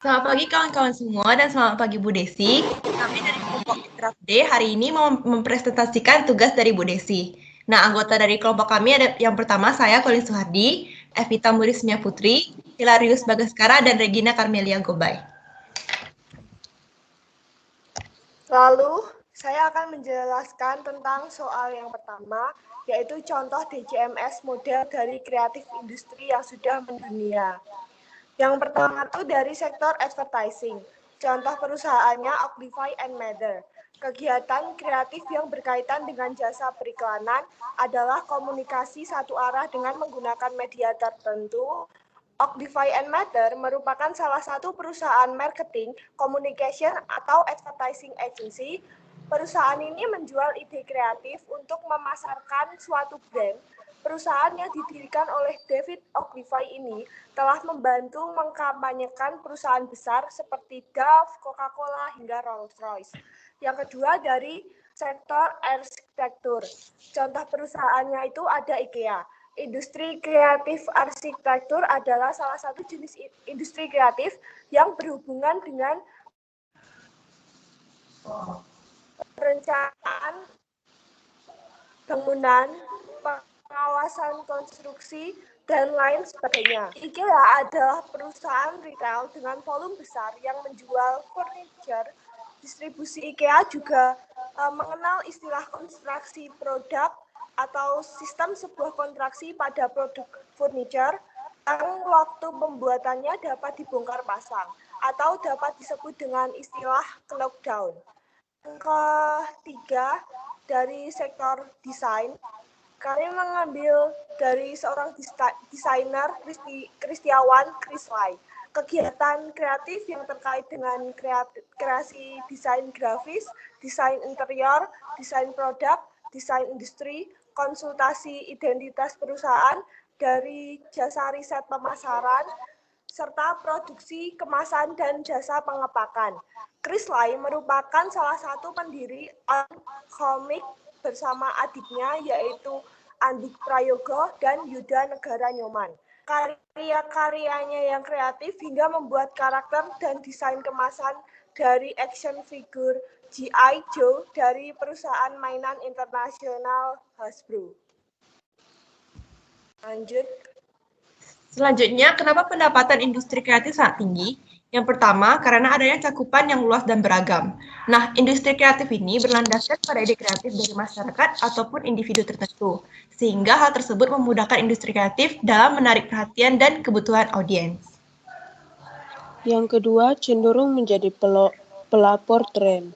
Selamat pagi kawan-kawan semua dan selamat pagi Bu Desi. Kami dari kelompok Ikraf D hari ini mau mempresentasikan tugas dari Bu Desi. Nah, anggota dari kelompok kami ada yang pertama saya Colin Suhardi, Evita Murismia Putri, Hilarius Bagaskara, dan Regina Carmelia Gobay. Lalu, saya akan menjelaskan tentang soal yang pertama, yaitu contoh DCMS model dari kreatif industri yang sudah mendunia. Yang pertama itu dari sektor advertising. Contoh perusahaannya Oglify and Mather. Kegiatan kreatif yang berkaitan dengan jasa periklanan adalah komunikasi satu arah dengan menggunakan media tertentu. Oglify and Mather merupakan salah satu perusahaan marketing, communication, atau advertising agency. Perusahaan ini menjual ide kreatif untuk memasarkan suatu brand. Perusahaan yang didirikan oleh David Oglify ini telah membantu mengkampanyekan perusahaan besar seperti Dove, Coca-Cola, hingga Rolls-Royce. Yang kedua dari sektor arsitektur. Contoh perusahaannya itu ada IKEA. Industri kreatif arsitektur adalah salah satu jenis industri kreatif yang berhubungan dengan perencanaan bangunan, pengawasan konstruksi, dan lain sebagainya. IKEA adalah perusahaan retail dengan volume besar yang menjual furniture. Distribusi IKEA juga mengenal istilah konstruksi produk atau sistem sebuah kontraksi pada produk furniture yang waktu pembuatannya dapat dibongkar pasang atau dapat disebut dengan istilah knockdown. Yang ketiga, dari sektor desain, kami mengambil dari seorang desainer Kristiawan Krislay. Kegiatan kreatif yang terkait dengan kreasi desain grafis, desain interior, desain produk, desain industri, konsultasi identitas perusahaan, dari jasa riset pemasaran, serta produksi kemasan dan jasa pengepakan. Krislay merupakan salah satu pendiri komik bersama adiknya yaitu Andik Prayogo dan Yuda Negara Nyoman. Karya-karyanya yang kreatif hingga membuat karakter dan desain kemasan dari action figure G.I. Joe dari perusahaan mainan internasional Hasbro. Lanjut. Selanjutnya, kenapa pendapatan industri kreatif sangat tinggi? Yang pertama, karena adanya cakupan yang luas dan beragam. Nah, industri kreatif ini berlandaskan pada ide kreatif dari masyarakat ataupun individu tertentu, sehingga hal tersebut memudahkan industri kreatif dalam menarik perhatian dan kebutuhan audiens. Yang kedua, cenderung menjadi pelapor tren.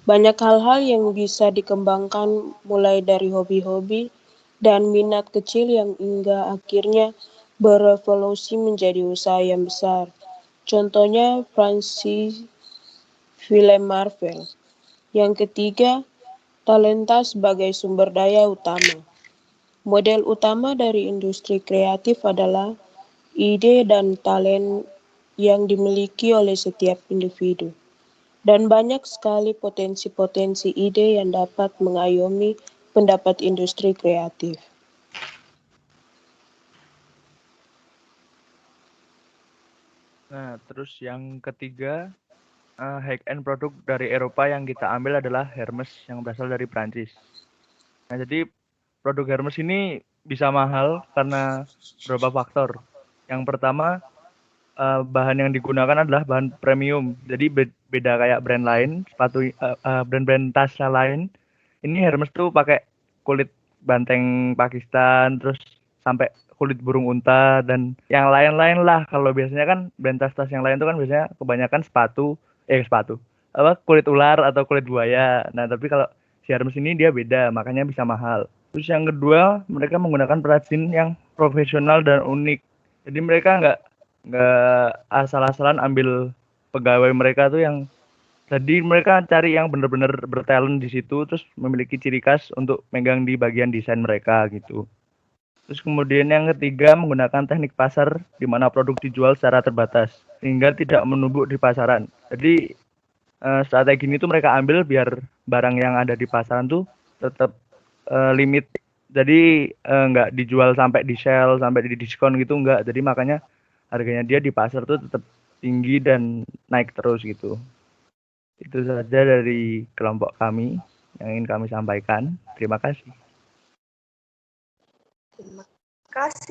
Banyak hal-hal yang bisa dikembangkan mulai dari hobi-hobi dan minat kecil yang hingga akhirnya berevolusi menjadi usaha yang besar. Contohnya franchise film Marvel. Yang ketiga, talenta sebagai sumber daya utama. Model utama dari industri kreatif adalah ide dan talent yang dimiliki oleh setiap individu. Dan banyak sekali potensi-potensi ide yang dapat mengayomi pendapat industri kreatif. Nah, terus yang ketiga, high-end produk dari Eropa yang kita ambil adalah Hermes yang berasal dari Prancis. Nah, jadi produk Hermes ini bisa mahal karena beberapa faktor. Yang pertama, bahan yang digunakan adalah bahan premium. Jadi beda kayak brand lain, brand-brand tas lain. Ini Hermes tuh pakai kulit banteng Pakistan, terus sampai kulit burung unta dan yang lain-lain lah. Kalau biasanya kan brand tas-tas yang lain tuh kan biasanya kebanyakan sepatu, kulit ular atau kulit buaya. Nah, tapi kalau si Hermes ini dia beda, makanya bisa mahal. Terus yang kedua, mereka menggunakan perajin yang profesional dan unik. Jadi mereka nggak asal-asalan ambil pegawai mereka tuh yang jadi mereka cari yang benar-benar bertalent di situ, terus memiliki ciri khas untuk megang di bagian desain mereka gitu. Terus kemudian yang ketiga, menggunakan teknik pasar di mana produk dijual secara terbatas sehingga tidak menumpuk di pasaran. Jadi strategi ini tuh mereka ambil biar barang yang ada di pasaran tuh tetap limit. Jadi nggak dijual sampai di sell, sampai di diskon gitu nggak. Jadi makanya harganya dia di pasar tuh tetap tinggi dan naik terus gitu. Itu saja dari kelompok kami yang ingin kami sampaikan. Terima kasih. Terima kasih.